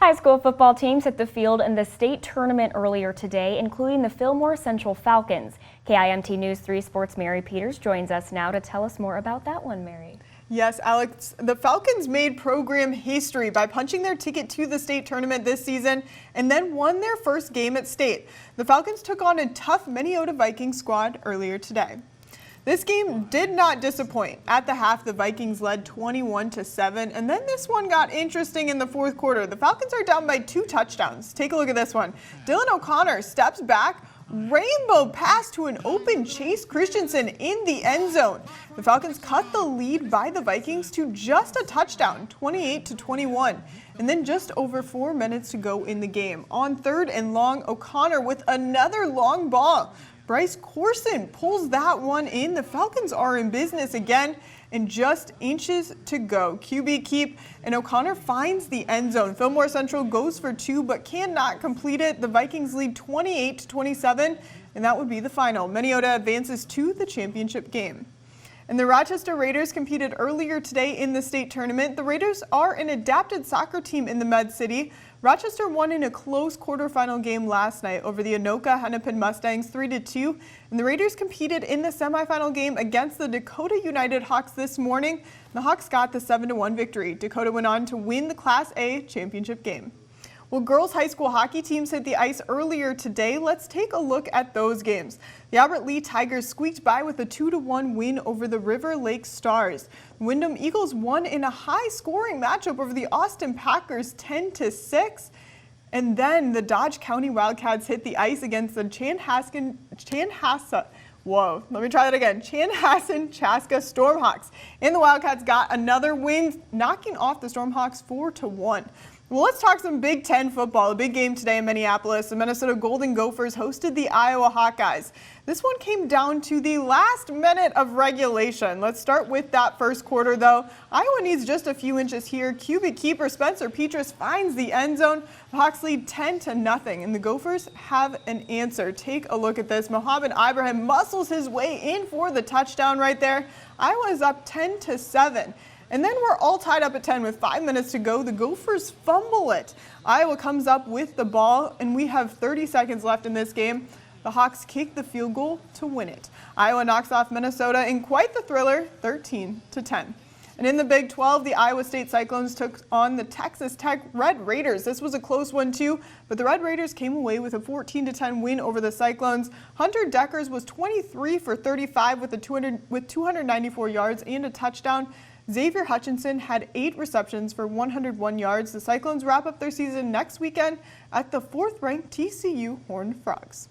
High school football teams hit the field in the state tournament earlier today, including the Fillmore Central Falcons. KIMT News 3 Sports' Mary Peters joins us now to tell us more about that one, Mary. Yes, Alex, the Falcons made program history by punching their ticket to the state tournament this season and then won their first game at state. The Falcons took on a tough Minnesota Vikings squad earlier today. This game did not disappoint. At the half, the Vikings led 21-7, and then this one got interesting in the fourth quarter. The Falcons are down by 2 touchdowns. Take a look at this one. Dylan O'Connor steps back, rainbow pass to an open Chase Christensen in the end zone. The Falcons cut the lead by the Vikings to just a touchdown, 28-21. And then just over 4 minutes to go in the game. On third and long, O'Connor with another long ball. Bryce Corson pulls that one in. The Falcons are in business again, and just inches to go. QB keep, and O'Connor finds the end zone. Fillmore Central goes for 2, but cannot complete it. The Vikings lead 28-27, and that would be the final. Minnesota advances to the championship game. And the Rochester Raiders competed earlier today in the state tournament. The Raiders are an adapted soccer team in the Med City. Rochester won in a close quarterfinal game last night over the Anoka Hennepin Mustangs 3-2. And the Raiders competed in the semifinal game against the Dakota United Hawks this morning. The Hawks got the 7-1 victory. Dakota went on to win the Class A championship game. Well, girls high school hockey teams hit the ice earlier today. Let's take a look at those games. The Albert Lee Tigers squeaked by with a 2-1 win over the River Lake Stars. Wyndham Eagles won in a high-scoring matchup over the Austin Packers 10-6. And then the Dodge County Wildcats hit the ice against the Chanhassen Chaska Stormhawks. And the Wildcats got another win, knocking off the Stormhawks 4-1. Well, let's talk some Big Ten football. A big game today in Minneapolis. The Minnesota Golden Gophers hosted the Iowa Hawkeyes. This one came down to the last minute of regulation. Let's start with that first quarter, though. Iowa needs just a few inches here. QB keeper Spencer Petras finds the end zone. The Hawks lead 10-0, and the Gophers have an answer. Take a look at this. Mohamed Ibrahim muscles his way in for the touchdown right there. Iowa is up 10-7. And then we're all tied up at 10 with 5 minutes to go. The Gophers fumble it. Iowa comes up with the ball, and we have 30 seconds left in this game. The Hawks kick the field goal to win it. Iowa knocks off Minnesota in quite the thriller, 13-10. And in the Big 12, the Iowa State Cyclones took on the Texas Tech Red Raiders. This was a close one, too, but the Red Raiders came away with a 14-10 win over the Cyclones. Hunter Deckers was 23 for 35 with 294 yards and a touchdown. Xavier Hutchinson had 8 receptions for 101 yards. The Cyclones wrap up their season next weekend at the 4th-ranked TCU Horned Frogs.